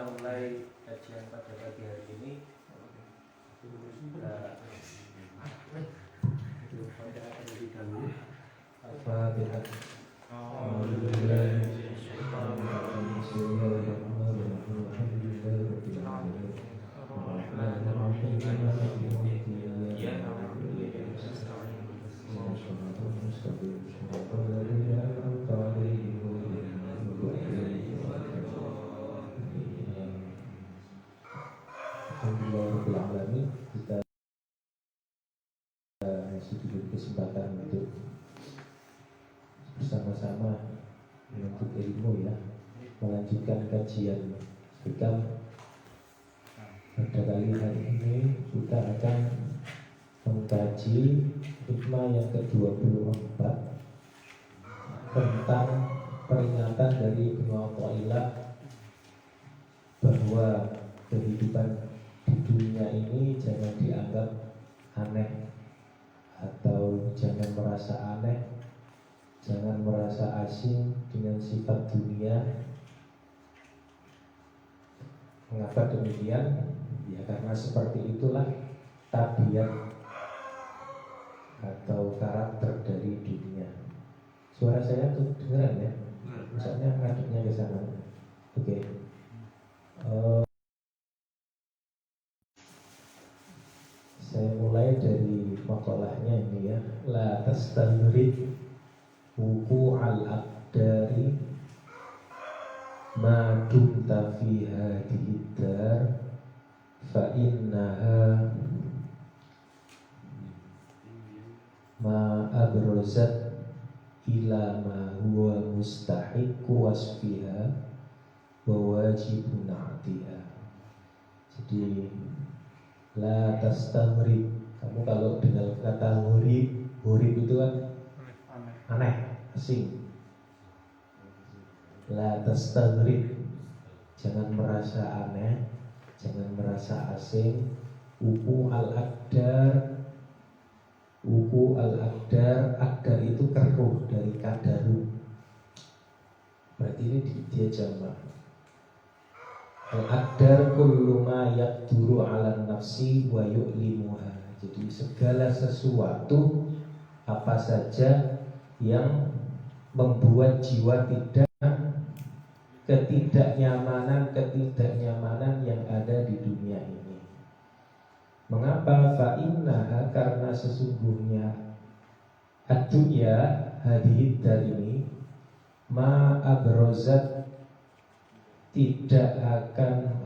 kita mulai kajian pada pagi hari ini. Kita sedikit kesempatan untuk bersama-sama menuntut ilmu ya, melanjutkan kajian kita. Pada kali hari ini kita akan mengkaji hikmah yang ke-24 tentang peringatan dari Ibnu Athaillah bahwa kehidupan di dunia ini jangan dianggap aneh atau jangan merasa aneh, jangan merasa asing dengan sifat dunia. Mengapa demikian? Ya karena seperti itulah tabiat atau karakter dari dunia. Suara saya tuh dengeran ya? Misalnya ngaduknya ke sana. Oke. Saya mulai dari makalahnya ini ya. La tastamrid wuku al-aqdari ma dumta fi hadhihi dar fa innaha ma abrozat ila ma huwa mustahiqu wasfiha wa wajibun atiha. Jadi la tastamrid, kamu kalau dengar kata hurib itu kan aneh, asing. La tastamrid, jangan merasa aneh, jangan merasa asing. Uku al-aqdar, akdar itu keruh dari kadaru. Berarti ini dia jamak. Al-aqdar kullu ma yaqduru 'ala nafsi wa yu'limuha. Jadi segala sesuatu apa saja yang membuat jiwa ketidaknyamanan yang ada di dunia ini. Mengapa? Fa'innaha, karena sesungguhnya ad-dunya hadhihi dar ini ma abrozat, tidak akan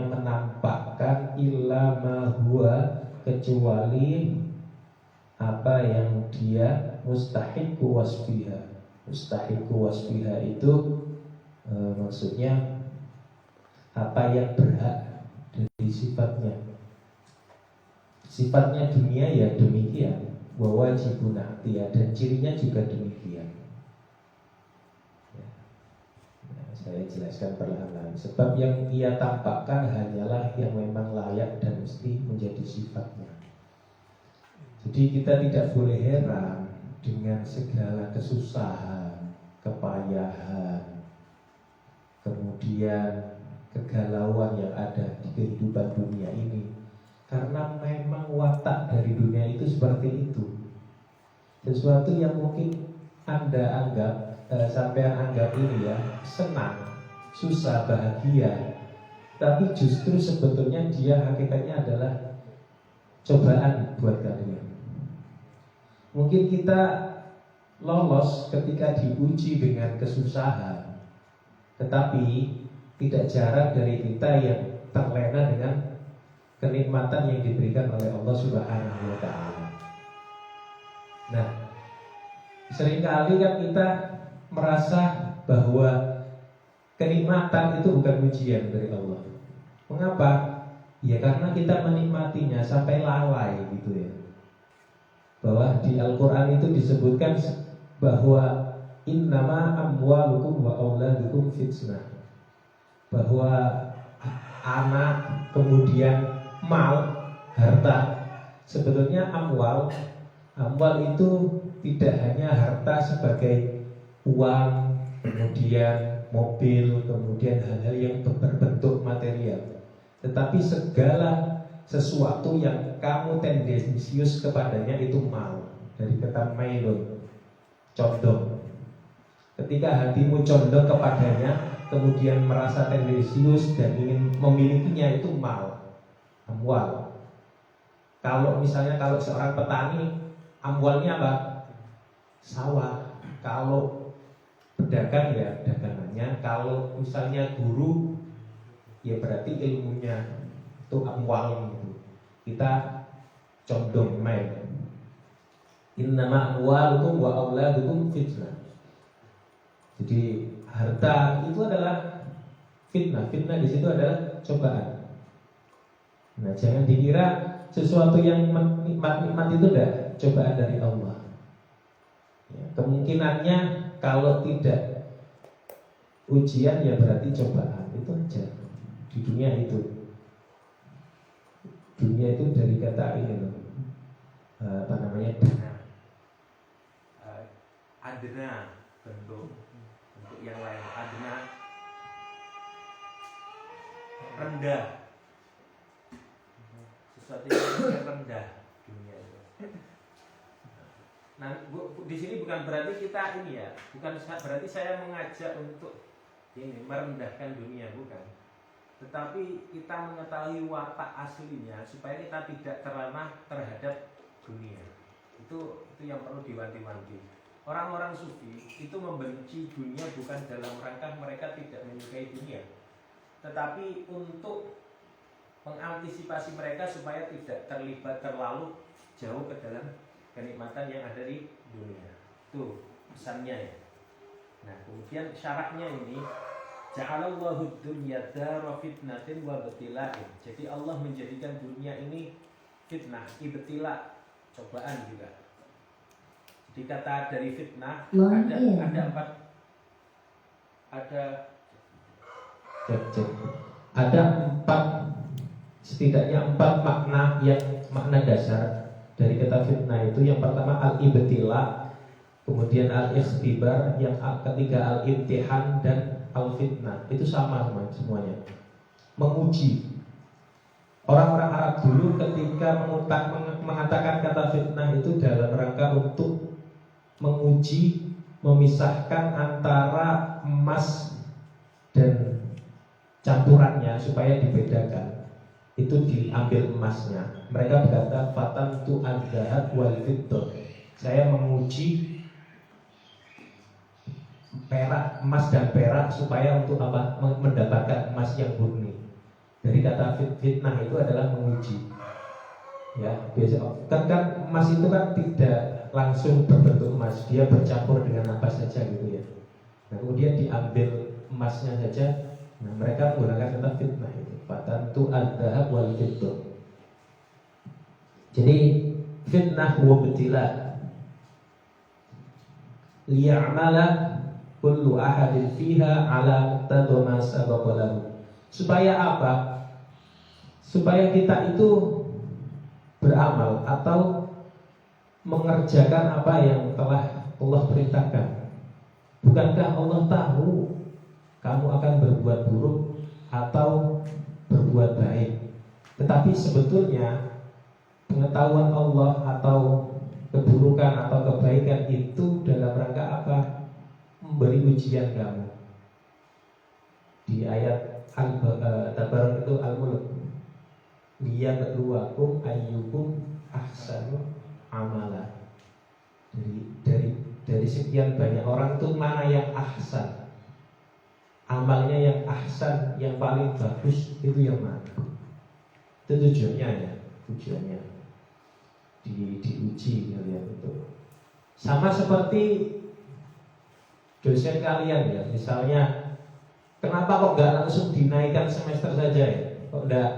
menampakkan illa ma huwa, kecuali apa yang dia mustahiqu wasfiha. Mustahiqu wasfiha itu maksudnya apa yang berhak dari sifatnya. Sifatnya dunia ya demikian, wa wajibun atiha, dan cirinya juga demikian. Saya jelaskan perlahan-lahan. Sebab yang ia tampakkan hanyalah yang memang layak dan mesti menjadi sifatnya. Jadi kita tidak boleh heran dengan segala kesusahan, kepayahan, kemudian kegalauan yang ada di kehidupan dunia ini, karena memang watak dari dunia itu seperti itu. Sesuatu yang mungkin Anda anggap, sampean anggap ini ya senang, susah, bahagia, tapi justru sebetulnya dia hakikatnya adalah cobaan buat kalian. Mungkin kita lolos ketika diuji dengan kesusahan, tetapi tidak jarang dari kita yang terlena dengan kenikmatan yang diberikan oleh Allah Subhanahu wa ta'ala. Nah, seringkali kan kita merasa bahwa kenikmatan itu bukan ujian dari Allah. Mengapa? Ya karena kita menikmatinya sampai lalai gitu ya. Bahwa di Al-Quran itu disebutkan bahwa innama amwalukum wa auladukum fitnah, bahwa anak kemudian mal, harta, sebetulnya amwal itu tidak hanya harta uang, kemudian mobil, kemudian hal-hal yang berbentuk Tetapi segala sesuatu yang kamu tendensius kepadanya itu mau. Dari kata mailun, condong. Ketika hatimu condong kepadanya, kemudian merasa tendensius dan ingin memilikinya, itu mal, amwal. Kalau misalnya kalau seorang petani, amwalnya apa? Sawah. Kalau pedagang ya dagangannya. Kalau misalnya guru, ya berarti ilmunya. Itu amwal gitu. Kita condong mail. Innama amwalukum wa auladukum fitnah. Jadi harta itu adalah fitnah. Fitnah di situ adalah cobaan. Nah, jangan dikira sesuatu yang nikmat-nikmat itu adalah cobaan dari Allah. Ya, kemungkinannya kalau tidak ujian ya berarti cobaan. Itu aja. Di dunia itu. Dunia itu dari kata ini loh. Apa namanya? Adna, bentuk yang lain. Adna, rendah. Sesuatu yang rendah dunia itu. Nah, di sini bukan berarti kita ini ya, bukan berarti saya mengajak untuk ini merendahkan dunia, bukan. Tetapi kita mengetahui watak aslinya supaya kita tidak terlena terhadap dunia. Itu yang perlu diwanti-wanti. Orang-orang sufi itu membenci dunia bukan dalam rangka mereka tidak menyukai dunia, tetapi untuk mengantisipasi mereka supaya tidak terlibat terlalu jauh ke dalam kenikmatan yang ada di dunia. Itu pesannya ya. Nah, kemudian syaratnya ini ja'alallahu dunya dara fitnatin wa ibtila'in. Jadi Allah menjadikan dunia ini fitnah, ibtila, cobaan juga. Jadi kata dari fitnah ada empat, ada empat, setidaknya empat makna yang makna dasar dari kata fitnah itu. Yang pertama al-ibtila, kemudian al-ikhtibar, yang ketiga al-imtihan, dan al-fitnah. Itu sama semuanya, menguji. Orang-orang Arab dulu ketika mengatakan kata fitnah itu dalam rangka untuk menguji, memisahkan antara emas dan campurannya supaya dibedakan. Itu diambil emasnya. Mereka berkata fatan tu al-dhahab wal fiddah. Saya menguji perak, emas dan perak supaya untuk apa? Mendapatkan emas yang murni. Dari kata fitnah itu adalah menguji. Ya, biasa kan emas itu kan tidak langsung berbentuk emas, dia bercampur dengan apa saja gitu ya. Nah, kemudian diambil emasnya saja. Nah, mereka menggunakan kata fitnah itu. Fatantu al-dhahab wal fiddah. Jadi fitnah wa ibtila liya'mala kullu ahadin fiha ala muqtada ma sabaqa lahu. Supaya apa? Supaya kita itu beramal atau mengerjakan apa yang telah Allah perintahkan. Bukankah Allah tahu kamu akan berbuat buruk atau berbuat baik? Tetapi sebetulnya pengetahuan Allah atau keburukan atau kebaikan itu dalam rangka apa? Memberi ujian kamu. Di ayat Tabarak itu Al-Mulk, liyabluwakum ayyukum ahsanu amala. Dari sekian banyak orang itu mana yang ahsan, amalnya yang ahsan, yang paling bagus itu yang mana? Itu tujuannya ya, tujuannya diuji kalian itu. Sama seperti dosen kalian ya, misalnya kenapa kok nggak langsung dinaikkan semester saja ya? Kok nggak?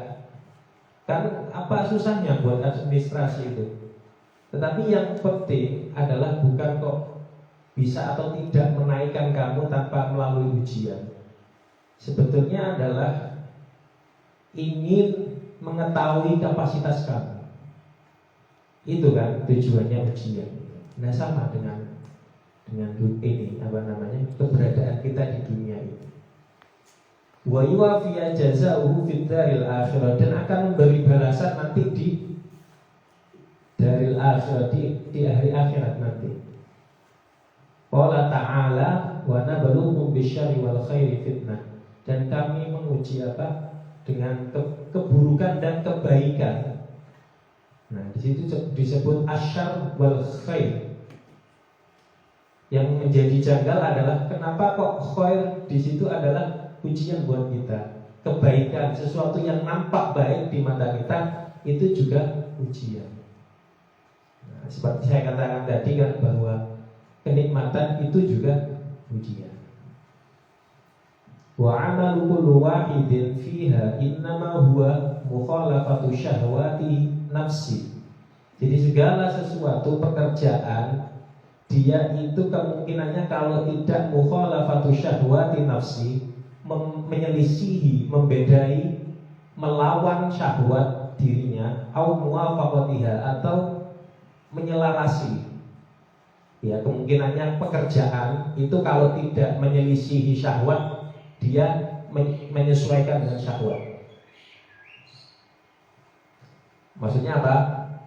Kan apa susahnya buat administrasi itu? Tetapi yang penting adalah bukan kok bisa atau tidak menaikkan kamu tanpa melalui ujian. Sebetulnya adalah ingin mengetahui kapasitas kamu. Itu kan tujuannya ujian. Nah, sama dengan ini apa namanya, keberadaan kita di dunia ini. Wa yuwafiya jazaa'uhu fid daril akhirah, dan akan memberi balasan nanti di daril akhirah, di hari akhirat nanti. Qala ta'ala wa nabluhum bisyarri wal khairi fitnah, dan kami menguji apa? Dengan keburukan dan kebaikan. Nah, di situ disebut asyar wal khair. Yang menjadi janggal adalah kenapa kok khair di situ adalah ujian buat kita. Kebaikan, sesuatu yang nampak baik di mata kita, itu juga ujian. Nah, seperti saya katakan tadi kan, bahwa kenikmatan itu juga ujian. Wa amalu kullu wahidin fiha innama huwa mukhalafatu syahwati nafsi. Jadi segala sesuatu pekerjaan, dia itu kemungkinannya kalau tidak mukhalafatu syahwati nafsi, menyelisihi, membedai, melawan syahwat dirinya, au muwafaqatiha, atau menyelarasi. Ya, kemungkinannya pekerjaan itu kalau tidak menyelisihi syahwat, dia menyesuaikan dengan syahwat. Maksudnya apa?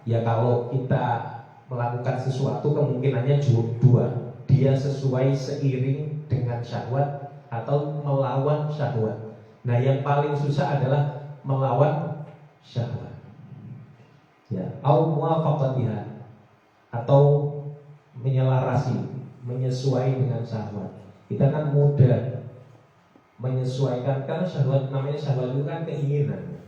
Ya, kalau kita melakukan sesuatu kemungkinannya dua, dia sesuai seiring dengan syahwat atau melawan syahwat. Nah, yang paling susah adalah melawan syahwat. Ya, au muwafaqatiha, atau menyelarasi, menyesuaikan dengan syahwat. Kita kan mudah menyesuaikan, karena syahwat, namanya syahwat itu kan keinginan.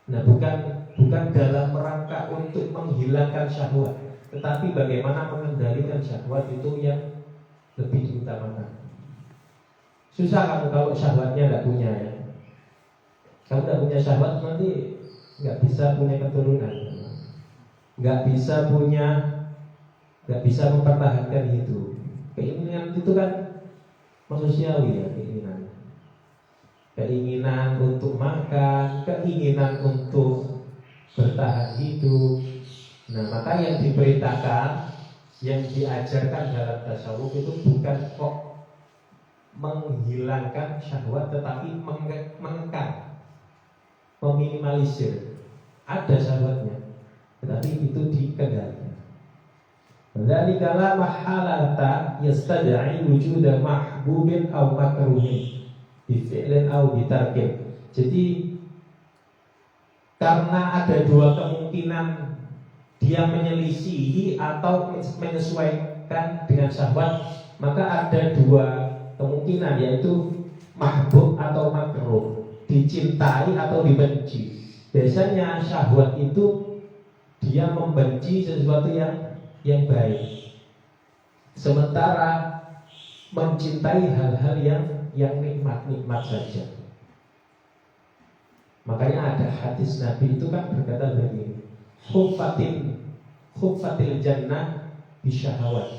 Nah, bukan dalam rangka untuk menghilangkan syahwat, tetapi bagaimana mengendalikan syahwat itu yang lebih diutamakan. Susah kamu kalau syahwatnya nggak punya, ya. Kamu nggak punya syahwat, nanti nggak bisa punya keturunan, nggak bisa mempertahankan hidup. Keinginan itu kan manusiawi, ya, keinginan untuk makan, keinginan untuk bertahan hidup. Nah, maka yang diperintahkan, yang diajarkan dalam tasawuf itu bukan kok menghilangkan syahwat, tetapi mengekang, meminimalisir. Ada syahwatnya, tetapi itu dikendalikan. Dzalika la mahalata yastad'i wujuda mahbubin aw makruhin bi fi'lin aw bi tarkin. Jadi karena ada dua kemungkinan, dia menyelisihi atau menyesuaikan dengan syahwat, maka ada dua kemungkinan, yaitu mahbub atau makruh, dicintai atau dibenci. Biasanya syahwat itu dia membenci sesuatu yang baik, sementara mencintai hal-hal yang nikmat-nikmat saja. Makanya ada hadis Nabi itu kan berkata begini, khuffatil jannah bisyahawat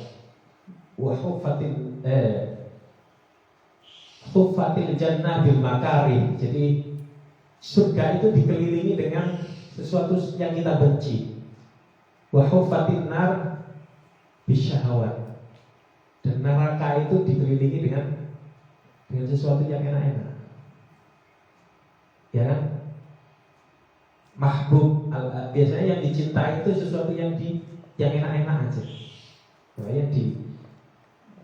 wa khuffatil jannah bil makari. Jadi surga itu dikelilingi dengan sesuatu yang kita benci. Wa khuffatin nar bisyahawat, dan neraka itu dikelilingi dengan sesuatu yang enak-enak. Ya kan? Mahbub, biasanya yang dicintai itu sesuatu yang enak-enak aja. Makanya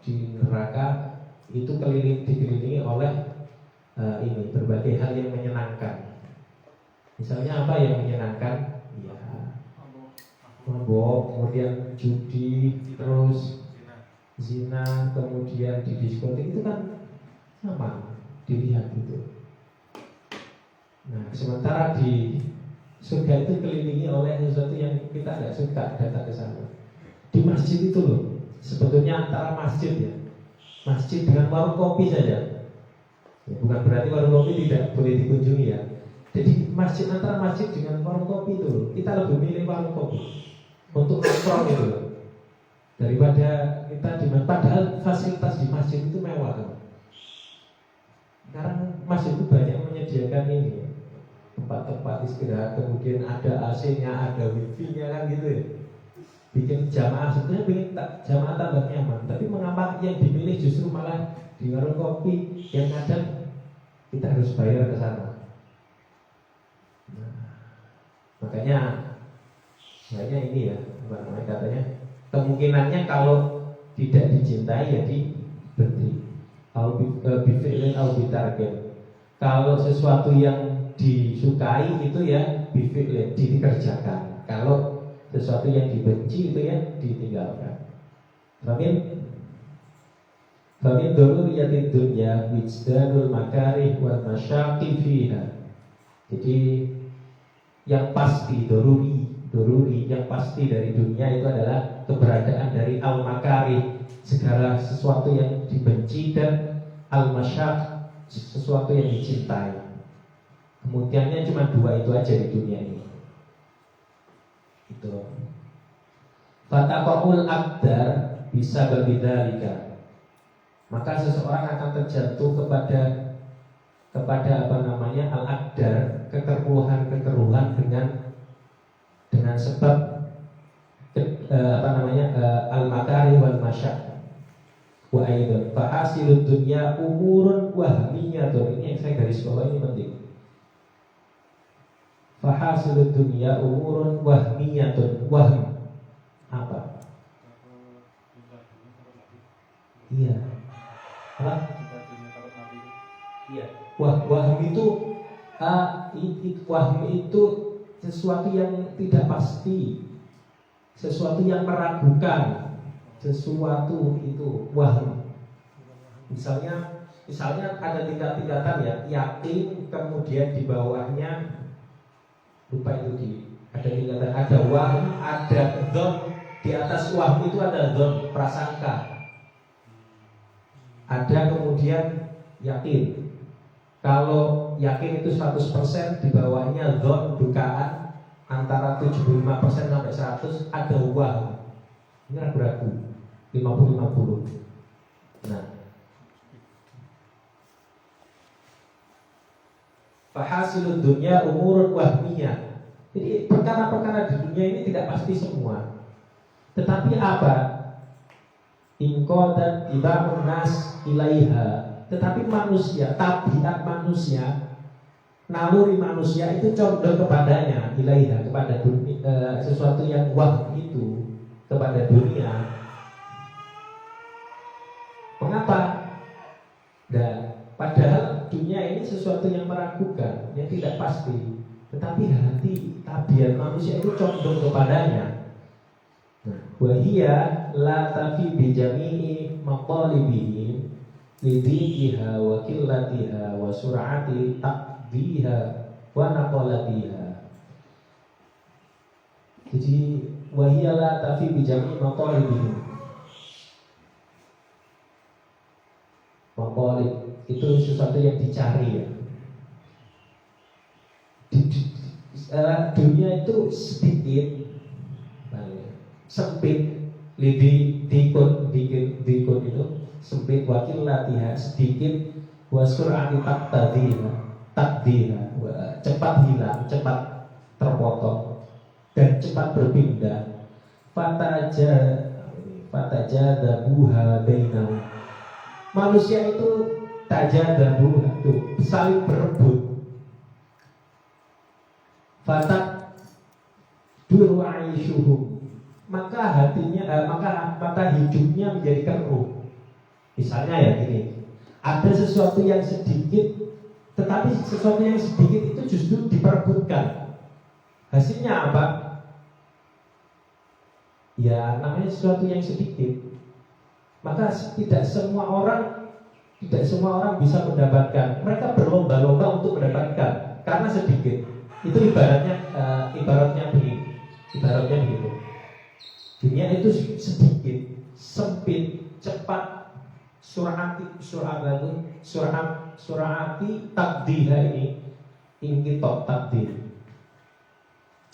di neraka itu dikelilingi oleh ini berbagai hal yang menyenangkan. Misalnya apa yang menyenangkan? Ya, mabok, kemudian judi, terus zina, kemudian di diskotik, itu kan sama dilihat gitu. Nah, sementara di surga itu kelilingi oleh sesuatu yang kita nggak suka datang ke sana. Di masjid itu loh, sebetulnya antara masjid, ya, masjid dengan warung kopi saja. Ya, bukan berarti warung kopi tidak boleh dikunjungi, ya. Jadi masjid, antara masjid dengan warung kopi itu loh, kita lebih milih warung kopi untuk nongkrong itu loh, daripada kita padahal fasilitas di masjid itu mewah kan. Sekarang masjid itu banyak menyediakan ini, tempat-tempat istirahat, kemudian ada AC-nya, ada wifi-nya kan gitu, ya. Bikin jamaah, sebenarnya bikin jamaah tambah nyaman. Tapi mengapa yang dipilih justru malah di warung kopi yang kadang kita harus bayar ke sana. Nah, makanya ini ya, apa namanya katanya, kemungkinannya kalau tidak dicintai ya diberi. Bifi'lin au bitarkin. Kalau sesuatu yang disukai itu ya bifi'lin, dikerjakan. Kalau sesuatu yang dibenci itu ya ditinggalkan. Famin dzurriyyatid dunya wijdanul makarih wal masyaqi fiha. Jadi yang pasti doruri yang pasti dari dunia itu adalah keberadaan dari al-makarih, segala sesuatu yang dibenci, dan al-masyaq, sesuatu yang dicintai. Kemudiannya cuma dua itu aja di dunia ini. Itu. Fataqul aqdar bisa berbidalika. Maka seseorang akan terjatuh kepada apa namanya al-aqdar, kekeruhan dengan sebab al-makari wal masyaq. Wa aidan fa hasilud dunya umurun wahmiyatun. Ini yang saya garis bawah, ini penting. Fa hasilud dunya umurun wahmiyatun. Wahm apa? Iya. Apa? Iya. Wahm itu wahm itu sesuatu yang tidak pasti, sesuatu yang meragukan, sesuatu itu wahm. Misalnya ada tingkat-tingkatan ya, yakin, kemudian di bawahnya lupa itu ada tingkatan, ada wahm, ada dzon, di atas wahm itu ada dzon, prasangka. Ada kemudian yakin. Kalau yakin itu 100%, di bawahnya dzon, dugaan, antara 75% sampai 100, ada wahm. Ini ragu-ragu, 50-50. Nah, fahasilud dunya umurun wahmiyah. Jadi perkara-perkara di dunia ini tidak pasti semua. Tetapi apa? Inqadat iba'un nas ilaiha. Tetapi manusia, tabiat manusia, naluri manusia itu condong kepadanya, ilaiha, kepada dunia, sesuatu yang wahm itu, kepada dunia. Mengapa? Dan padahal dunia ini sesuatu yang meragukan, yang tidak pasti. Tetapi hati, tabiat manusia itu condong kepadanya. Wahia la tafi bi jami'i maqalibihi lidhiha wa qillatiha wa sur'ati taqdiha wa naqalatiha. Jadi wahia la tafi bi jami'i maqalibihi. Maqalib itu sesuatu yang dicari ya. Dunia itu sedikit, sempit, dikun itu sempit, wakil latihan sedikit, wasur'ati takdiha, cepat hilang, cepat terpotong, dan cepat berpindah. Fatajadabuha bainahum. Manusia itu tajadabuha, itu saling berebut. Fatak duru aishuhum, maka hatinya, maka hidupnya menjadi keruh. Misalnya ya gini, ada sesuatu yang sedikit, tetapi sesuatu yang sedikit itu justru diperebutkan. Hasilnya apa? Ya namanya sesuatu yang sedikit. Maka tidak semua orang bisa mendapatkan. Mereka berlomba-lomba untuk mendapatkan karena sedikit. Itu ibaratnya begitu. Dunia itu sedikit, sempit, cepat, surati takdiha ini ingkitok takdir.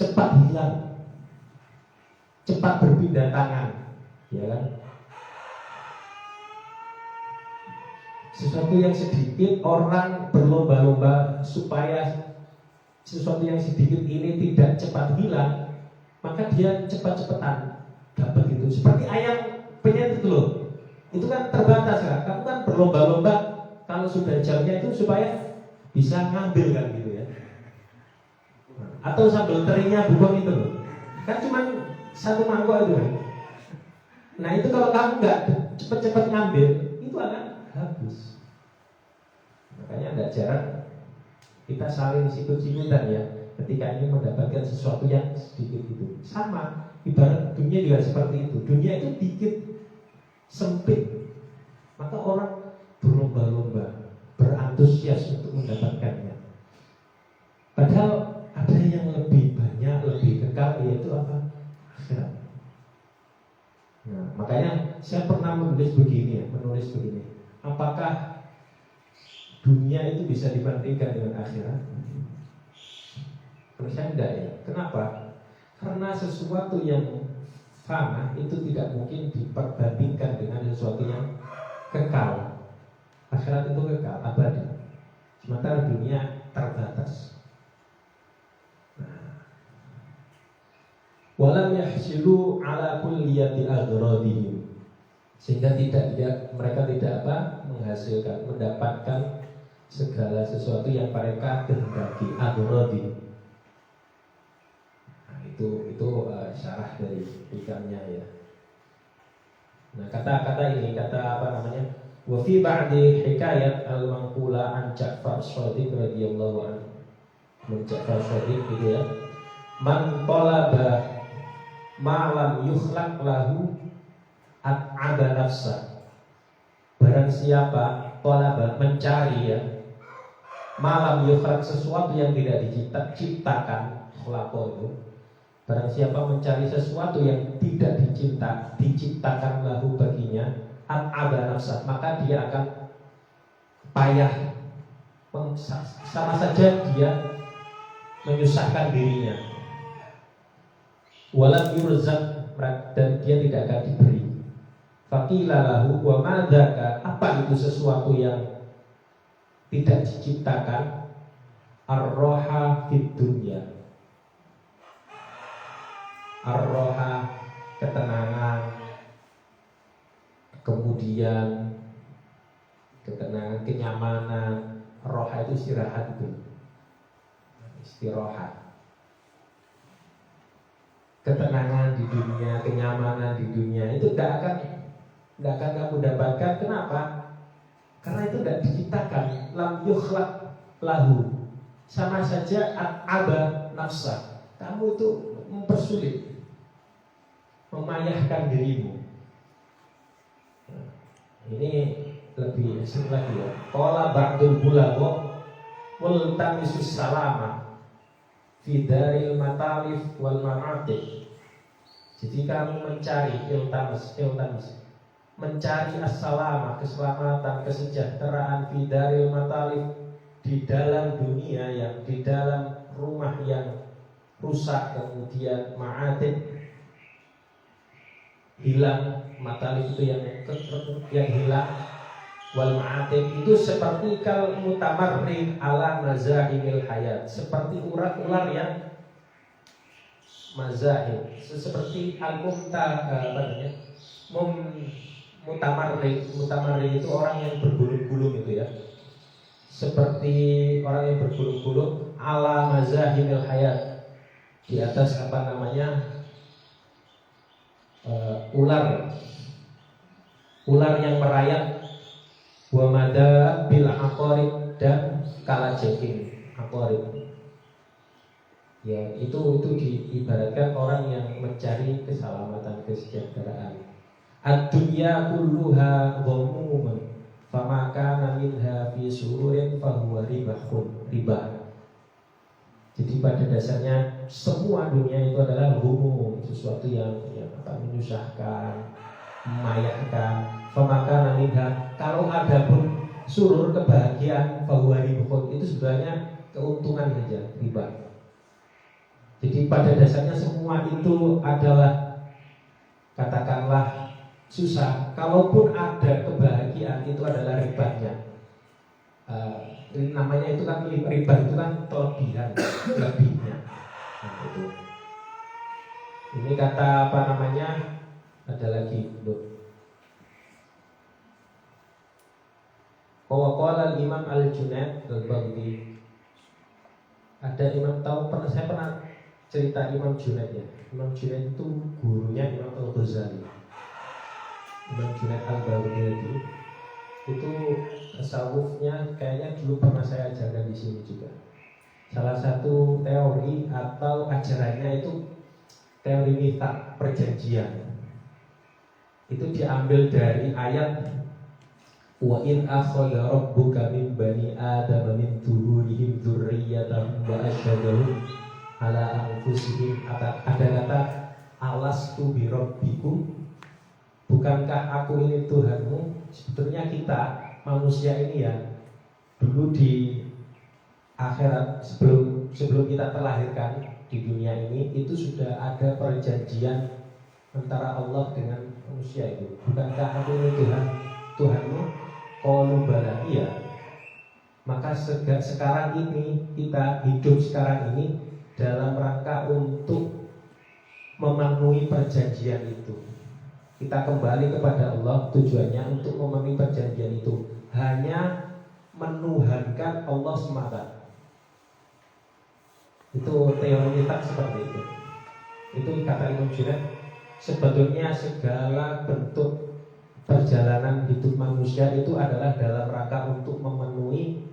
Cepat hilang, cepat berpindah tangan, ya kan? Sesuatu yang sedikit, orang berlomba-lomba supaya sesuatu yang sedikit ini tidak cepat hilang, maka dia cepat-cepatan dapat gitu. Seperti ayam penyet itu loh, itu kan terbatas kan. Kamu kan berlomba-lomba kalau sudah jamnya itu supaya bisa ngambil kan gitu ya. Atau sambal terinya bukan itu loh. Kan cuma satu mangkok itu kan. Nah itu kalau kamu nggak cepet-cepet ngambil, itu akan habis. Makanya tidak jarang kita saling sikut-sikutan ya ketika ingin mendapatkan sesuatu yang sedikit itu. Sama, ibarat dunia juga seperti itu. Dunia itu dikit, sempit, maka orang berlomba-lomba, berantusias untuk mendapatkannya. Padahal ada yang lebih banyak, lebih kekal, yaitu apa? Akhirat. Nah, makanya saya pernah menulis begini. Apakah dunia itu bisa dibandingkan dengan akhirat? Menurut saya tidak ya. Kenapa? Karena sesuatu yang fana itu tidak mungkin diperbandingkan dengan sesuatu yang kekal. Akhirat itu kekal, abadi. Sementara dunia terbatas. Walam yahsilu ala kulliyati agradihim, sehingga mereka tidak menghasilkan, mendapatkan segala sesuatu yang mereka kehendaki. Agradi. Nah, itu syarah dari ikannya ya. Nah, kata ini wa fi ba'di hikayat al-manqula an Ja'far Shadiq radhiyallahu anhu. Ja'far Shadiq gitu ya. Man talaba ma'lam yukhlaq lahu at'aba nafsa. Barang siapa talaba mencari ya, malam yukhlaq sesuatu yang tidak diciptakan, khalaqo itu. Barang siapa mencari sesuatu yang tidak diciptakan lahu baginya, at'aba nafsa, maka dia akan payah, sama saja dia menyusahkan dirinya. Walam yurzaq, dan dia tidak akan diberi. Faqila lahu wa madzaka, apa itu sesuatu yang tidak diciptakan? Ar-roha fid dunya. Ar-roha, ketenangan, kemudian ketenangan, kenyamanan. Roha itu istirahat itu, istirahat. Ketenangan di dunia, kenyamanan di dunia itu tidak akan kamu dapatkan. Kenapa? Karena itu tidak diciptakan. Lam yukhlaq lahu, sama saja at'aba nafsa, kamu itu mempersulit, memayahkan dirimu. Nah, ini lebih asik lagi ya. Qala ba'dul bulagha multamisus salama fi daril matalif wal ma'atib. Jadi kamu mencari iltamis, mencari as-salama, keselamatan, kesejahteraan fi daril matalif, di dalam dunia yang, di dalam rumah yang rusak, kemudian ma'atib, hilang. Matalif itu yang hilang, wal ma'atib itu seperti kal mutamarrid ala mazahimil hayat, seperti ular-ular yang mazahim, seperti mutamarrid itu orang yang bergulung-gulung itu ya, seperti orang yang bergulung-gulung ala mazahimil hayat, di atas ular yang merayap. Wa mada bil aqarib, dan kalajengking aqarib. Ya, itu diibaratkan orang yang mencari keselamatan, kesejahteraan. Ad-dunya kulluha ghamumun, fama kana minha fi sururin fahuwa riba. Jadi pada dasarnya semua dunia itu adalah ghamum, sesuatu yang menyusahkan, memayahkan. Famaka minha, kalau ada pun surur, kebahagiaan, fahuwa riba, itu sebenarnya keuntungan saja, riba. Jadi pada dasarnya semua itu adalah, katakanlah, susah. Kalaupun ada kebahagiaan, itu adalah ribanya. Namanya itu kan riba, itu kan kelebihan, lebihnya. Nah, itu. Ini kata ada lagi, Qala Imam Al-Junaid Al-Baghdadi. Ada imam tahu saya pernah cerita Imam Junaid ya. Imam Junaid itu gurunya Imam Al-Ghazali. Imam Junaid Al-Baghdadi itu tasawufnya kayaknya dulu pernah saya ajarkan di sini juga. Salah satu teori atau ajarannya itu teori mitsaq, perjanjian. Itu diambil dari ayat wa in akhadha rabbuka min bani adama min zuhurihim dzurriyyatahum wa asyhadahum ala anfusihim. Ada kata alastu bi rabbikum, bukankah aku ini Tuhanmu? Sebetulnya kita manusia ini ya, dulu di akhirat sebelum kita terlahirkan di dunia ini itu sudah ada perjanjian antara Allah dengan manusia itu. Bukankah aku ini Tuhanmu? Qalu bala, iya. Maka sekarang ini kita hidup sekarang ini dalam rangka untuk memenuhi perjanjian itu. Kita kembali kepada Allah, tujuannya untuk memenuhi perjanjian itu, hanya menuhankan Allah semata. Itu teori kita seperti itu. Itu kata Imam Junaid, sebetulnya segala bentuk perjalanan hidup manusia itu adalah dalam rangka untuk memenuhi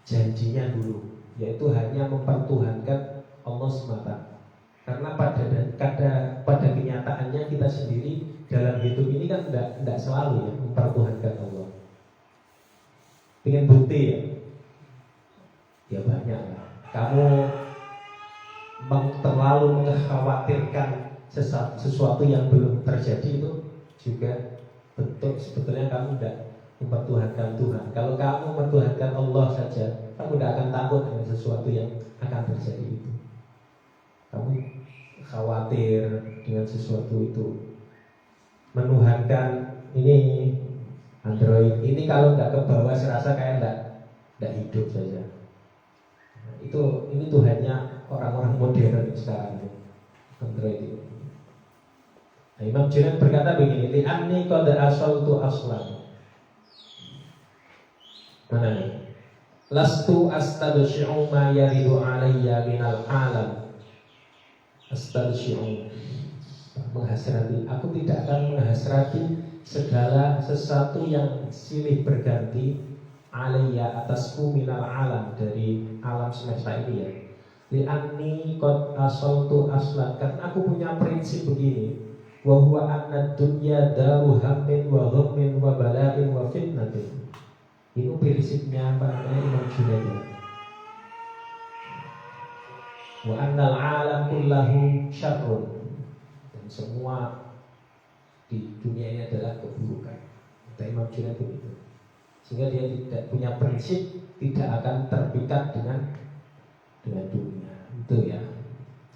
janjinya dulu, yaitu hanya mempertuhankan Allah semata. Karena pada kenyataannya kita sendiri dalam hidup ini kan tidak selalu ya mempertuhankan Allah. Pengen bukti ya? Ya banyak lah. Kamu terlalu mengkhawatirkan sesuatu yang belum terjadi, itu juga bentuk sebetulnya kamu tidak mempertuhankan Tuhan. Kalau kamu mempertuhankan Allah saja, kamu tidak akan takut dengan sesuatu yang akan terjadi itu. Kamu khawatir dengan sesuatu itu. Menuhankan ini Android ini kalau nggak ke bawah serasa kayak nggak hidup saja. Nah, ini Tuhannya orang-orang modern sekarang ini, Android itu. Nah, Imam Junaid berkata begini, li'anni qad asaltu aslan. Mana nih? Lastu astadsyu'u ma yaridu alayya minal alam. Astadsyu'u, menghasrati. Aku tidak akan menghasrati segala sesuatu yang silih berganti alayya, atasku, minal alam, dari alam semesta ini ya. Li'anni qad asaltu aslan, karena aku punya prinsip begini. Wa huwa anna dunya daru hammin wa ghammin wa bala'in wa fitnatin. Ini prinsipnya apa namanya Imam Junaid. Wa annal alam kullahu syarrun, dan semua di dunia ini adalah keburukan. Kata Imam Junaid begitu. Sehingga dia tidak punya prinsip, tidak akan terpikat dengan dunia. Itu ya.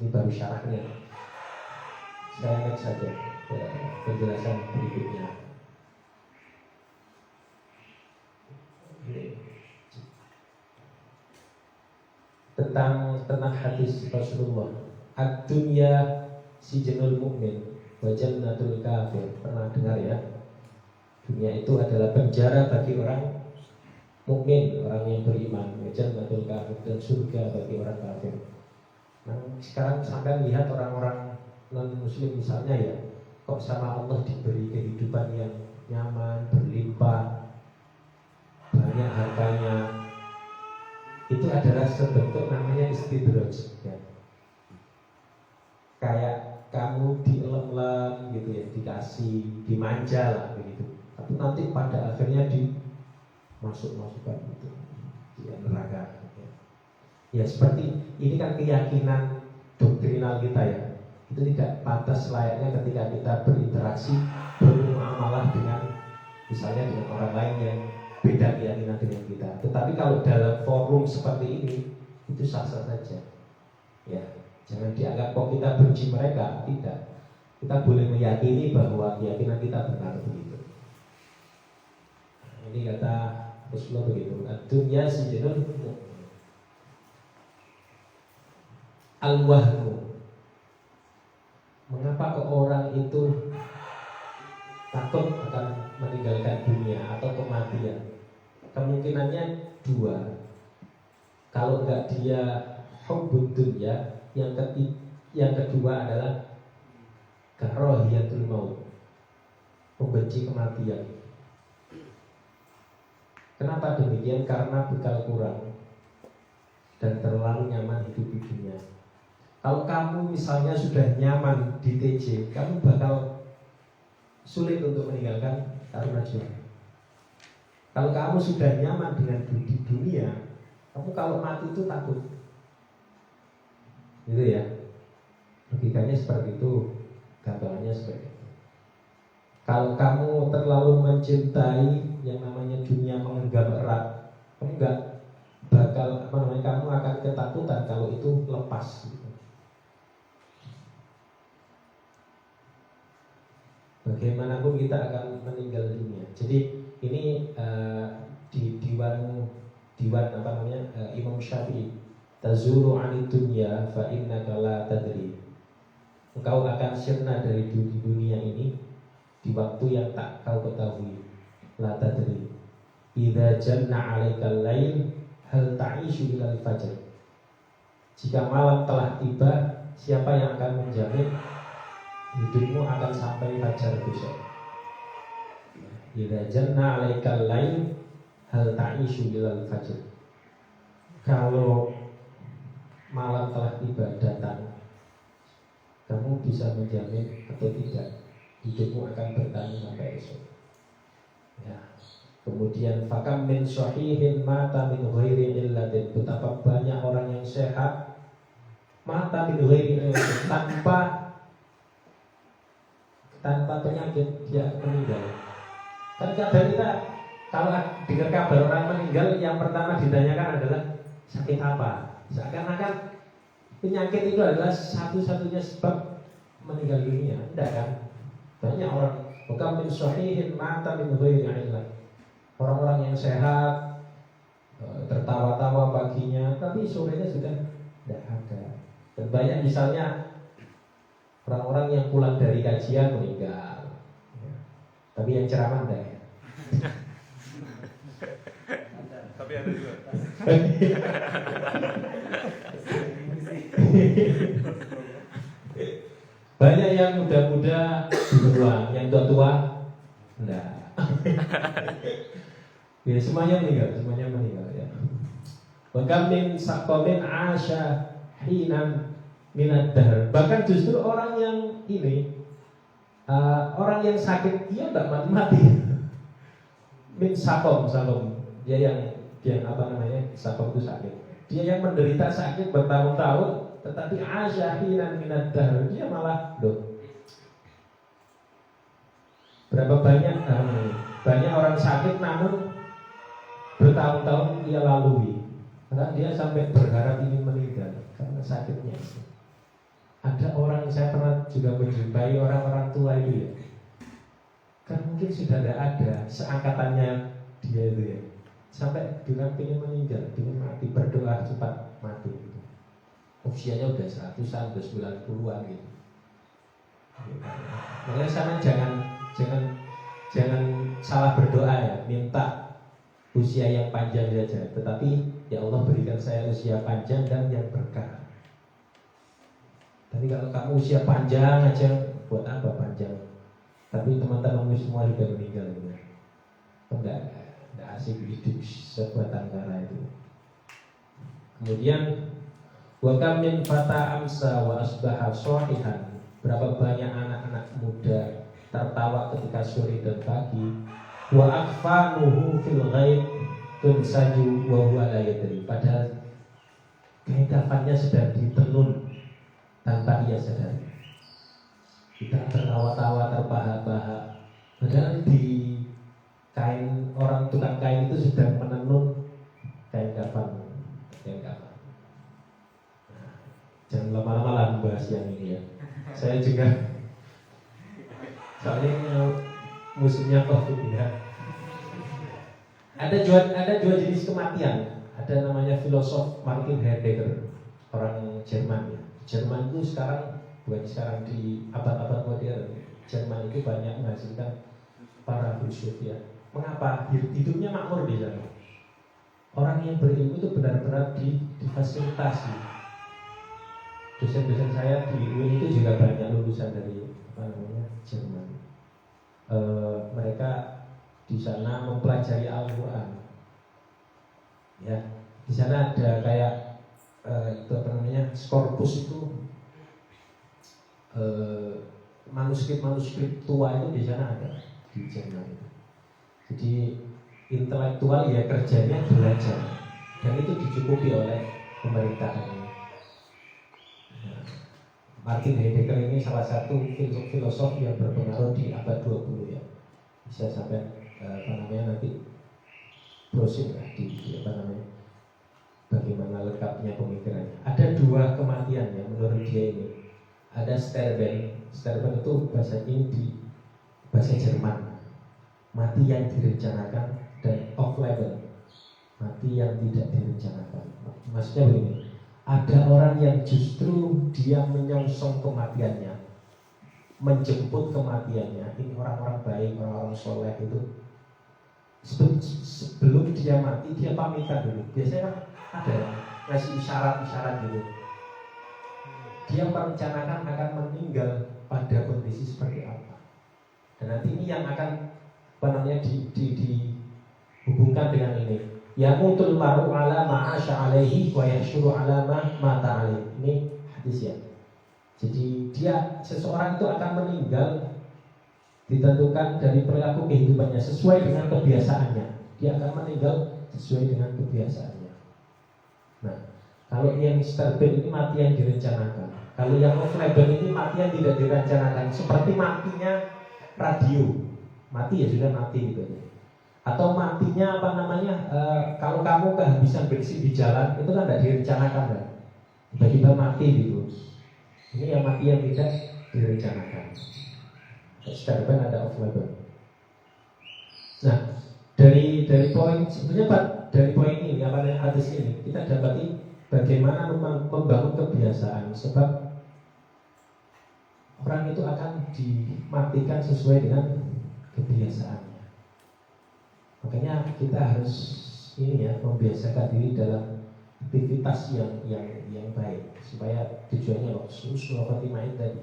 Ini baru syarahnya. Saya next saja ke penjelasan berikutnya. Tentang hadis Rasulullah, ad-dunya sijnul mu'min wa jannatul kafir. Pernah dengar ya? Dunia itu adalah penjara bagi orang mukmin, orang yang beriman, wa jannatul kafir, dan surga bagi orang kafir. Nah, sekarang sampai lihat orang-orang non-muslim misalnya ya, kok sama Allah diberi kehidupan yang nyaman, berlimpah, banyak hartanya. Itu adalah sebentuk namanya istidraj ya. Kayak kamu dielem-lem gitu ya, dikasih, dimanja lah begitu. Tapi nanti pada akhirnya masuk-masukkan gitu di neraka ya. Seperti ini kan keyakinan doktrinal kita ya. Itu tidak pantas layaknya ketika kita berinteraksi, bermuamalah dengan misalnya dengan orang lain yang beda keyakinan dengan kita. Tetapi kalau dalam forum seperti ini, itu sah-sah saja ya. Jangan dianggap kok kita benci mereka. Tidak. Kita boleh meyakini bahwa keyakinan kita benar begitu. Nah, ini kata Rasulullah begitu. Ad-dunya sijnul mu'min. Al-wahmu. Mengapa orang itu takut akan meninggalkan dunia atau kematian? kemungkinannya dua. Kalau enggak dia hubbud dunya, yang kedua adalah karahiyatul maut, membenci kematian. Kenapa demikian? Karena bekal kurang dan terlalu nyaman hidup di dunia. Kalau kamu misalnya sudah nyaman di TJ, kamu bakal sulit untuk meninggalkan Taruna Juara. Kalau kamu sudah nyaman dengan di dunia, kamu kalau mati itu takut. Gitu ya. Logikanya seperti itu, gambarannya seperti itu. Kalau kamu terlalu mencintai yang namanya dunia mengenggam erat, kamu enggak bakal kamu akan ketakutan kalau itu lepas gitu. Bagaimanapun kita akan meninggal dunia. Jadi ini di diwan Imam Syafi'i, tazuru 'anid dunya fa innaka la tadri. Engkau akan sirna dari dunia ini di waktu yang tak kau ketahui. La tadri. Idza janna 'alaikal lail hal ta'ishu ilal fajr. Jika malam telah tiba, siapa yang akan menjamin hidupmu akan sampai fajar besok? Idza janna 'alaikal lail hal ta'ishu ilal fajr. Kalau malam telah tiba datang, kamu bisa menjamin atau tidak hidupmu akan bertahan sampai esok. Ya. Kemudian fakam min sahihin mata min ghairi illatin. Betapa banyak orang yang sehat mata min ghairi illatin, tanpa penyakit dia meninggal. Kan kadang kita kalau dengar kabar orang meninggal, yang pertama ditanyakan adalah sakit apa. Seakan-akan penyakit itu adalah satu-satunya sebab meninggal dunia. Tidak kan? Banyak orang bukan min sahihin mata min ghairi illah. Orang-orang yang sehat tertawa-tawa paginya, tapi sorenya sudah tidak ada. Dan banyak misalnya orang-orang yang pulang dari kajian meninggal, ya. Tapi yang ceramah enggak ya. Tapi ada juga. Banyak yang muda-muda beruang, yang tua-tua enggak. Ya, semuanya meninggal ya. Bahkan min saqamin asya hinan minad dahr. Bahkan justru orang yang ini orang yang sakit dia enggak mati-mati. Min saqam. Dia yang apa namanya? Saqam itu sakit. Dia yang menderita sakit bertahun-tahun, tetapi asyahinan minad dahr, dia malah berapa banyak orang sakit namun bertahun-tahun dia lalui, karena dia sampai berharap ingin meninggal karena sakitnya. Ada orang, saya pernah juga menjumpai orang-orang tua itu ya, kan mungkin sudah tidak ada seangkatannya dia itu ya, sampai bilang ingin meninggal, ingin mati, berdoa cepat mati gitu. Usianya udah 100-an, udah 90-an gitu. Makanya sama jangan salah berdoa ya, minta usia yang panjang saja, tetapi ya Allah berikan saya usia panjang dan yang berkah. Tapi kalau kamu usia panjang aja, buat apa panjang? Tapi teman-temanmu semua sudah meninggal gitu. Enggak asik hidup sebatang kara itu. Kemudian wa kam min fata amsa wa asbaha shahihan. Berapa banyak anak-anak muda tertawa ketika sore dan pagi. Wa akfanuhu fil ghaib tunsaju wa huwa la yadri. Padahal kehidupannya sedang ditenun tanpa ia sadari. Kita tertawa-tawa, terbahak-bahak, padahal di kain, orang tukang kain itu sedang menenun kain kafan. Nah, jangan lama-lama lah membahas yang ini ya. Saya juga soalnya musuhnya COVID ya. Ada dua jenis kematian. Ada namanya filosof Martin Heidegger, orang Jerman ya. Jerman itu bukan sekarang di abad-abad modern. Jerman itu banyak menghasilkan para filsuf ya. Mengapa? Hidupnya makmur di sana. Orang yang berilmu itu benar-benar difasilitasi. Dosen-dosen saya di UIN itu juga banyak lulusan dari Jerman. Mereka di sana mempelajari Al-Quran. Ya, di sana ada kayak itu Scorpus itu manuskrip tua itu di sana ada di Jerman itu. Jadi intelektual ya kerjanya belajar dan itu dicukupi oleh pemerintah. Martin Heidegger ini salah satu filosof yang berpengaruh di abad 20 ya. Bisa sampai nanti browsing lah di bagaimana lengkapnya pemikirannya. Ada 2 kematian ya menurut dia ini. Ada Sterben itu bahasa ini di bahasa Jerman. Mati yang direncanakan dan off-label, mati yang tidak direncanakan. Maksudnya begini, ada orang yang justru dia menyongsong kematiannya, menjemput kematiannya. Ini orang-orang baik, orang-orang soleh itu sebelum dia mati dia pamitan dulu. Biasanya ada kasih isyarat-isyarat gitu. Dia merencanakan akan meninggal pada kondisi seperti apa. Dan nanti ini yang akan dihubungkan dengan ini. Yamutul maru ala ma'asya alaihi wa yashuru ala mata alaihi. Ini hadis ya. Jadi seseorang itu akan meninggal ditentukan dari perilaku kehidupannya sesuai dengan kebiasaannya. Dia akan meninggal sesuai dengan kebiasaannya. Nah, kalau yang Sterben ini mati yang direncanakan. Kalau yang off-label ini mati yang tidak direncanakan. Seperti matinya radio. Mati ya sudah mati gitu. Atau matinya kalau kamu kehabisan bensin di jalan itu kan tidak direncanakan kan? Tiba-tiba mati gitu. Ini yang mati yang tidak direncanakan. Sterben ada off-label. Nah, dari poin sebenarnya Pak, dari poin ini hadis ini kita dapati bagaimana membangun kebiasaan. Sebab orang itu akan dimatikan sesuai dengan kebiasaannya. Makanya kita harus membiasakan diri dalam aktivitas yang baik supaya tujuannya husnul khotimah tadi.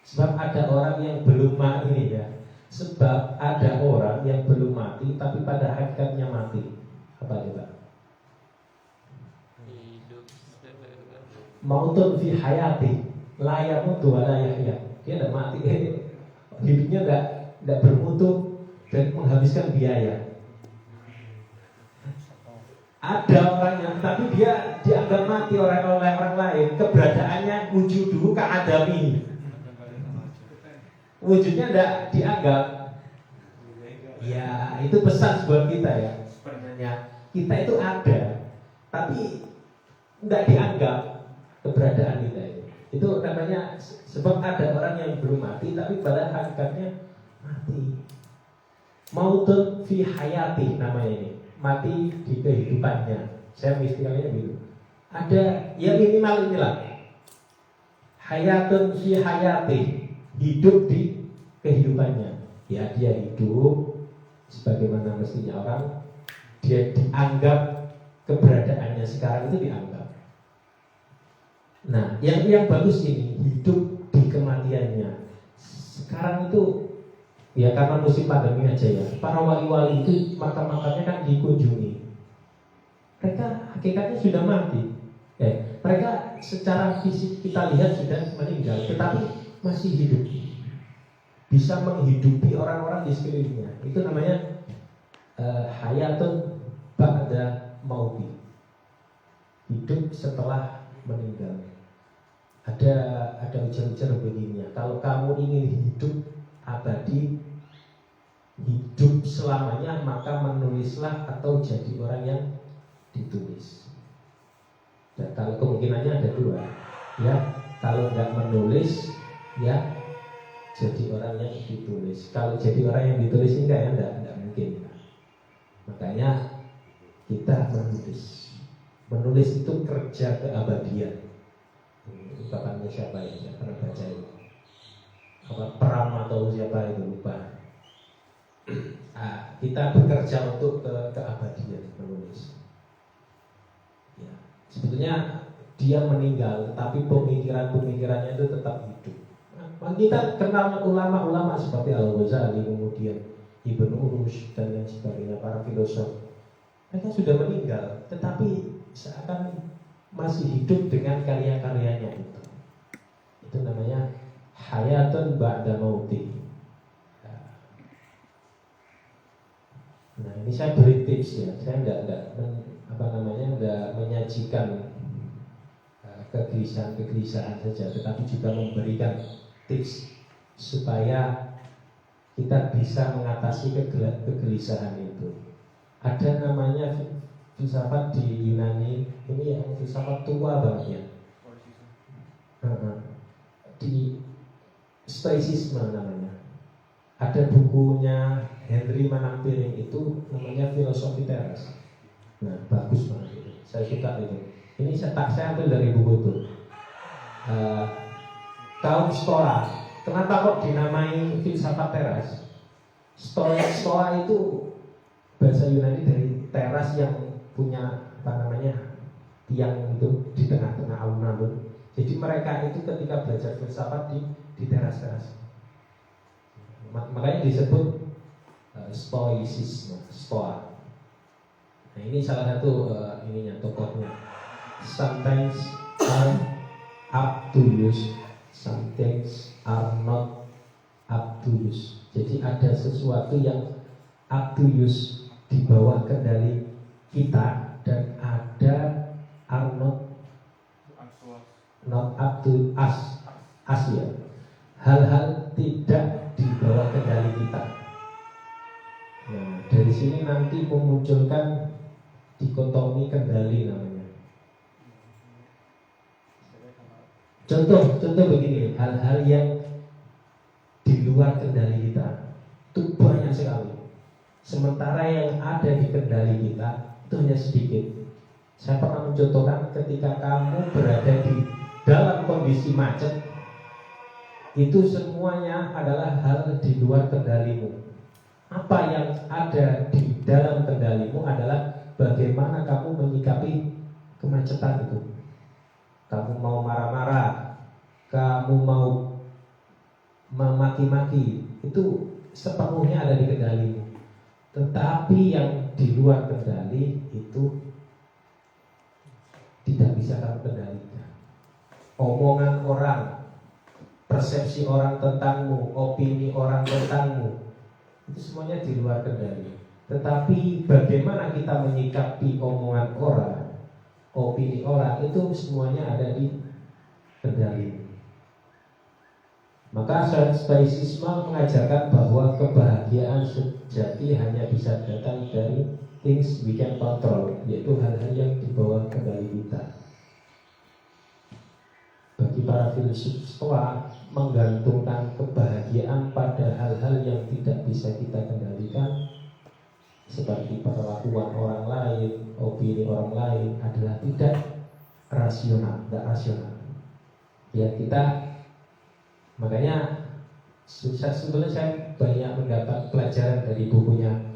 Sebab ada orang yang belum mati ya. Sebab ada orang yang belum mati tapi pada hakikatnya mati. Apa itu Pak? Mautun fi hayati la yamutu wa la yahya. Dia tidak mati. Hidupnya tidak bermutu dan menghabiskan biaya. Ada orang yang tapi dia dianggap mati oleh orang lain. Keberadaannya wujuduhu ka'adami. Wujudnya tidak dianggap. Ya itu pesan buat kita ya. Sebenarnya kita itu ada, tapi tidak dianggap keberadaan kita itu. Itu namanya sebab ada orang yang belum mati tapi pada hakikatnya mati. Mautun fi hayati namanya ini. Mati di kehidupannya. Saya istilahnya gitu. Ada yang minimal inilah. Hayatun fi hayati. Hidup di kehidupannya. Ya dia hidup sebagaimana mestinya orang. Dia dianggap keberadaannya sekarang itu dianggap. Nah, yang bagus ini hidup di kematiannya. Sekarang itu ya karena musim pandemi aja ya. Para wali-wali itu makam-makamnya kan dikunjungi. Mereka hakikatnya sudah mati. Mereka secara fisik kita lihat sudah meninggal, tetapi masih hidup. Bisa menghidupi orang-orang di sekelilingnya. Itu namanya hayatun ba'da mauti. Hidup setelah meninggal. Ada ujar-ujar begini ya. Kalau kamu ingin hidup abadi, hidup selamanya, maka menulislah atau jadi orang yang ditulis. Dan kalau kemungkinannya ada 2. Ya, kalau nggak menulis, ya jadi orang yang ditulis. Kalau jadi orang yang ditulis enggak mungkin. Makanya kita menulis. Menulis itu kerja keabadian. Ungkapannya siapa ya? Pernah baca itu. Apa Pram atau siapa itu lupa. kita bekerja untuk keabadian menulis. Ya, sebetulnya dia meninggal, tetapi pemikirannya itu tetap hidup. Nah, kita kenal ulama-ulama seperti Al-Ghazali, kemudian Ibnu Rushd dan yang sebagainya, para filosof. Mereka sudah meninggal, tetapi seakan masih hidup dengan karya-karyanya itu. Itu namanya hayatun ba'da mauti. Nah, ini saya beri tips ya. Saya enggak menyajikan kegelisahan saja, tetapi juga memberikan tips supaya kita bisa mengatasi kegelisahan itu. Ada namanya filsafat di Yunani, ini yang filsafat tua banget ya. Di Stoicisme namanya. Ada bukunya Henry Manampiring itu namanya Filosofi Teras. Nah, bagus banget itu. Saya suka itu. Ini saya ambil dari buku itu. Kaum Stoa. Kenapa kok dinamai filsafat teras? Stoa itu bahasa Yunani dari teras yang punya tiang itu di tengah-tengah alun-alun. Jadi mereka itu ketika belajar filsafat di teras-teras. Makanya disebut Stoicisme, Stoa. Nah, ini salah satu tokohnya. Sometimes are up to use, sometimes are not up to use. Jadi ada sesuatu yang up to use, di bawah kendali kita, dan ada are not up to us ya. Hal-hal tidak di bawah kendali kita. Nah, dari sini nanti memunculkan dikotomi kendali namanya. Contoh begini, hal-hal yang di luar kendali kita itu banyak sekali. Sementara yang ada di kendali kita itu hanya sedikit. Saya pernah mencontohkan ketika kamu berada di dalam kondisi macet, itu semuanya adalah hal di luar kendalimu. Apa yang ada di dalam kendalimu adalah bagaimana kamu menyikapi kemacetan itu. Kamu mau marah-marah, kamu mau memaki-maki, itu sepenuhnya ada di kendalimu. Tetapi yang di luar kendali itu tidak bisa kamu kendalikan. Omongan orang, persepsi orang tentangmu, opini orang tentangmu, itu semuanya di luar kendali. Tetapi bagaimana kita menyikapi omongan orang, opini orang, itu semuanya ada di kendali. Maka Stoicisme mengajarkan bahwa kebahagiaan sejati hanya bisa datang dari things we can control, yaitu hal-hal yang di bawah kendali kita. Bagi para filsuf Stoa, menggantungkan kebahagiaan pada hal-hal yang tidak bisa kita kendalikan, seperti perlakuan orang lain, opini orang lain, adalah tidak rasional. Ya, makanya sebetulnya saya banyak mendapat pelajaran dari bukunya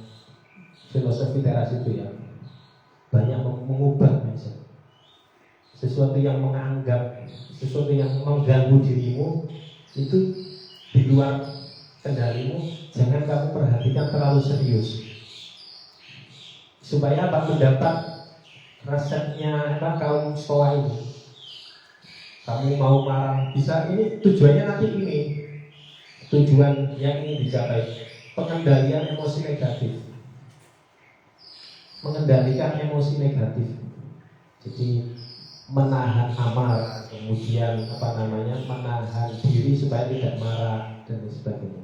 Filosofi Teras itu ya. Banyak mengubah mindset. Sesuatu yang menganggap, sesuatu yang mengganggu dirimu itu di luar kendalimu, jangan kamu perhatikan terlalu serius. Supaya mendapat resepnya kaum Stoa ini. Kamu mau marah, bisa, ini tujuannya nanti ini. Tujuan yang ingin dicapai, pengendalian emosi negatif. Mengendalikan emosi negatif. Jadi menahan amarah, kemudian menahan diri supaya tidak marah dan sebagainya.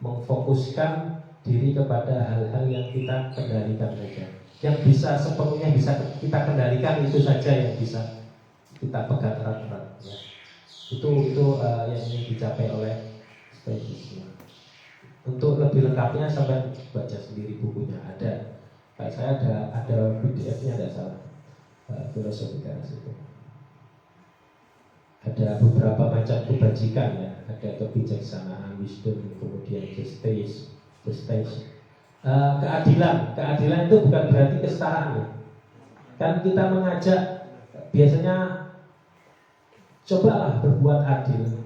Memfokuskan diri kepada hal-hal yang kita kendalikan saja. Yang bisa sepenuhnya bisa kita kendalikan, itu saja yang bisa kita pegang erat-erat ya. Itu yang ingin dicapai oleh Stoicisme. Untuk lebih lengkapnya sampai baca sendiri bukunya, ada. Kayak saya ada PDF-nya, tidak salah. Filosofi Teras itu. Ada beberapa macam kebajikan ya, ada kebijaksanaan, wisdom, kemudian justice. Keadilan itu bukan berarti kesetaraan ya. Kan kita mengajak biasanya cobalah berbuat adil,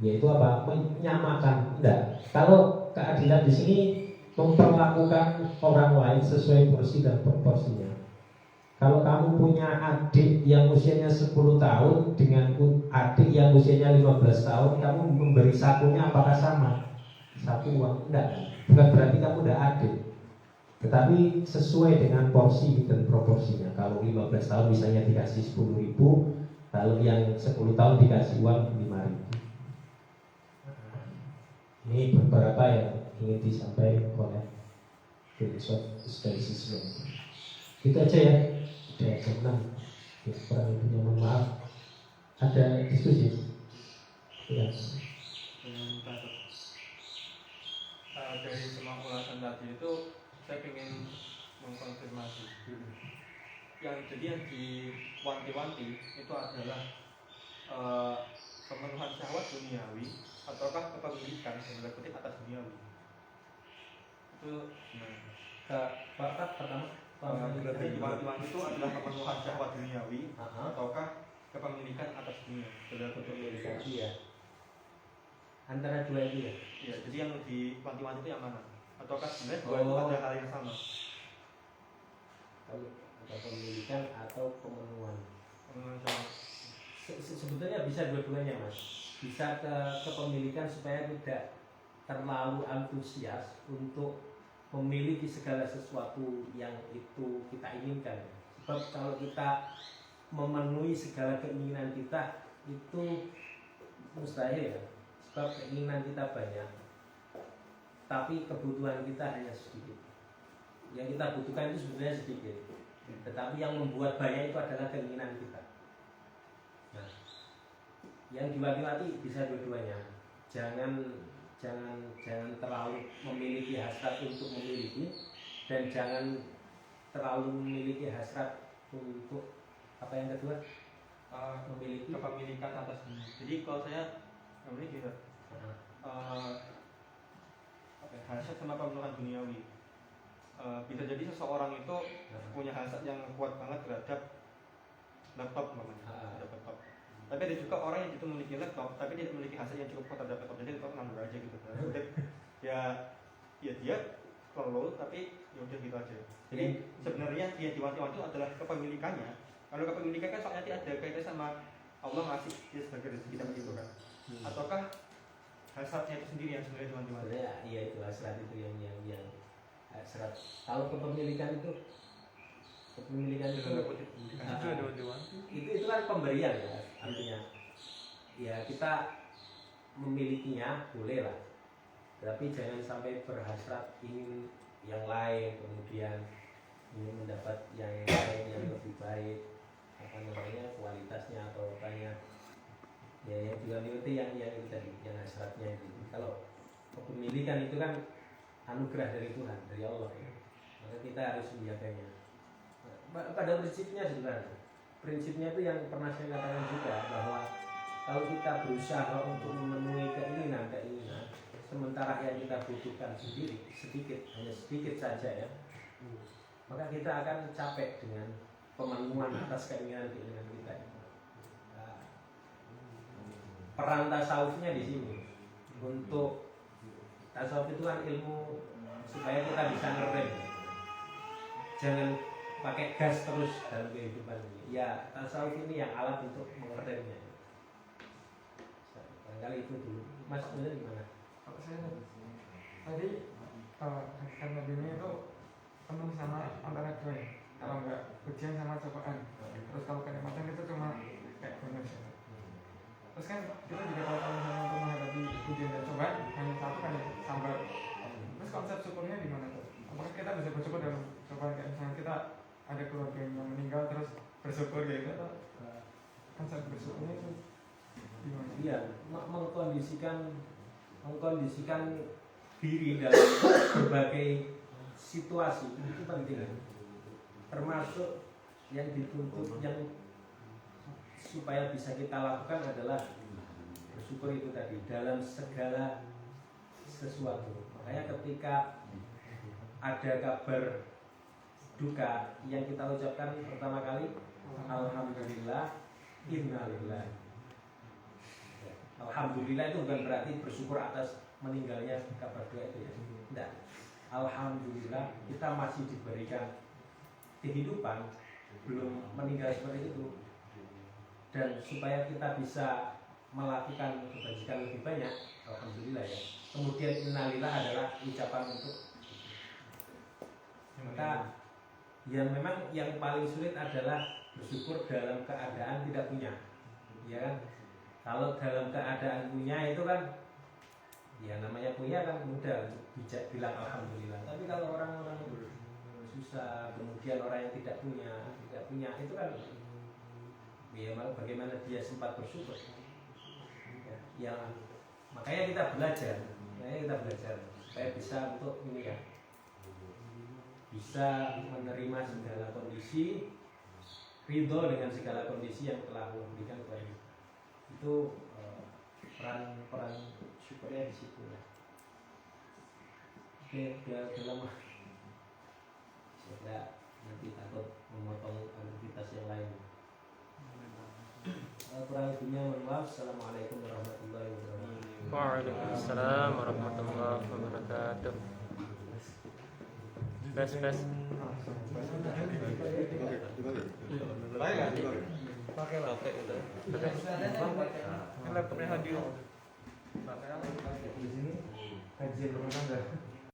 yaitu apa? Menyamakan. Enggak. Kalau keadilan di sini memperlakukan orang lain sesuai porsi dan proporsinya. Kalau kamu punya adik yang usianya 10 tahun dengan adik yang usianya 15 tahun, kamu memberi sakunya apakah sama? Saku uang? Enggak. Bukan berarti kamu udah adil, tetapi sesuai dengan porsi dan proporsinya. Kalau 15 tahun misalnya dikasih 10.000, kalau yang 10 tahun dikasih uang 5.000. Ini beberapa yang ingin disampaikan oleh filsuf stoicisme. Itu aja ya. Udah jam 6. Ya, kurang lebihnya mohon maaf. Ada diskusi? Ya. Dari semua ulasan tadi itu saya ingin mengkonfirmasi. Yang diwanti-wanti itu adalah pemenuhan syahwat duniawi ataukah kepemilikan sebenarnya kutip atas duniawi. Itu pertama berarti diwanti-wanti itu adalah pemenuhan syahwat duniawi ataukah kepemilikan atas dunia. Sebenarnya kepemilikan ya. Antara dua itu ya. Iya, jadi yang diwanti-wanti itu yang mana? Ataukah sebenarnya dua itu ada hal yang sama? Kepemilikan atau pemenuhan. Pemenuhan sama. Sebetulnya bisa dua-duanya mas. Bisa kepemilikan supaya tidak terlalu antusias untuk memiliki segala sesuatu yang itu kita inginkan. Sebab kalau kita memenuhi segala keinginan kita itu mustahil ya. Sebab keinginan kita banyak, tapi kebutuhan kita hanya sedikit. Yang kita butuhkan itu sebenarnya sedikit, tetapi yang membuat banyak itu adalah keinginan kita. Nah, yang diwanti-wanti bisa dua-duanya. Jangan terlalu memiliki hasrat untuk memiliki, dan jangan terlalu memiliki hasrat untuk apa yang kedua? Memiliki kepemilikan atas dunia. Jadi kalau saya memiliki hasrat sama pemenuhan duniawi, bisa jadi seseorang itu punya hasrat yang kuat banget terhadap laptop namanya, laptop. Tapi ada juga orang yang itu memiliki laptop, tapi dia memiliki hasil yang cukup kuat terhadap laptop, jadi laptop nganggur aja gitu. Ya dia perlu, tapi ya udah gitu aja. Jadi sebenarnya dia diwanti-wanti itu adalah kepemilikannya. Kalau kepemilikan kan soalnya ada kaitannya sama Allah ngasih dia sebagai rezeki kita begitu kan. Ataukah hasratnya itu sendiri yang sebenarnya diwanti-wanti? Ya, iya itu hasrat itu yang hasrat. Kalau kepemilikan itu itu kan pemberian ya, artinya ya kita memilikinya boleh lah, tapi jangan sampai berhasrat ingin yang lain, kemudian ingin mendapat yang lain yang lebih baik, apa namanya kualitasnya atau apanya ya, yang juga itu yang tadi yang hasratnya itu. Kalau kepemilikan itu kan anugerah dari Tuhan, dari Allah ya. Maka kita harus menjaganya. Pada prinsipnya sebenarnya prinsipnya itu yang pernah saya katakan juga, bahwa kalau kita berusaha untuk memenuhi keinginan sementara yang kita butuhkan sendiri hanya sedikit saja ya, maka kita akan capek dengan pemenuhan atas keinginan kita. Peran tasawufnya di sini. Untuk tasawuf itu kan ilmu supaya kita bisa ngerem, jangan pakai gas terus dalam kehidupan ini. Ya, tasawuf ini yang alat untuk mengeremnya. Barangkali itu dulu. Mas benar gimana? Kalau saya tadi karena dunia itu penuh sama antara dua ya. Kalau enggak ujian sama cobaan. Terus kalau kenikmatan itu cuma kayak bonus. Terus kan kita juga kalau misalnya untuk menghadapi ujian dan cobaan hanya satu kan ya, sabar. Terus konsep syukurnya di mana tuh? Apakah kita bisa bersyukur dalam cobaan, kayak misalnya kita ada keluarga yang meninggal terus bersyukur gitu, atau konsep bersyukurnya itu gimana? Iya, mengkondisikan diri dalam berbagai situasi itu penting, termasuk yang dituntut, yang supaya bisa kita lakukan adalah bersyukur itu tadi dalam segala sesuatu. Makanya ketika ada kabar duka yang kita ucapkan pertama kali, alhamdulillah, innalillah. Alhamdulillah itu bukan berarti bersyukur atas meninggalnya kabar duka itu ya. Tidak. Alhamdulillah kita masih diberikan kehidupan, belum meninggal seperti itu. Dan supaya kita bisa melakukan kebajikan lebih banyak, alhamdulillah ya. Kemudian innalillah adalah ucapan untuk maka yang memang yang paling sulit adalah bersyukur dalam keadaan tidak punya, ya kan? Kalau dalam keadaan punya itu kan, ya namanya punya kan mudah untuk bijak bilang alhamdulillah. Tapi kalau orang-orang susah, kemudian orang yang tidak punya itu kan, ya bagaimana dia sempat bersyukur? Ya, makanya kita belajar supaya bisa untuk ini kan, bisa menerima segala kondisi, ridho dengan segala kondisi yang telah Allah berikan kepada kita. Itu peran syukurnya di situ ya. Oke, udah lama. Saya nanti takut memotong aktivitas yang lain. Kurang lebihnya mohon maaf. Assalamualaikum warahmatullahi wabarakatuh. Waalaikumsalam warahmatullahi wabarakatuh. Bes. Pakai lah. Laptopnya Hadio. Di sini kajian rumah tangga.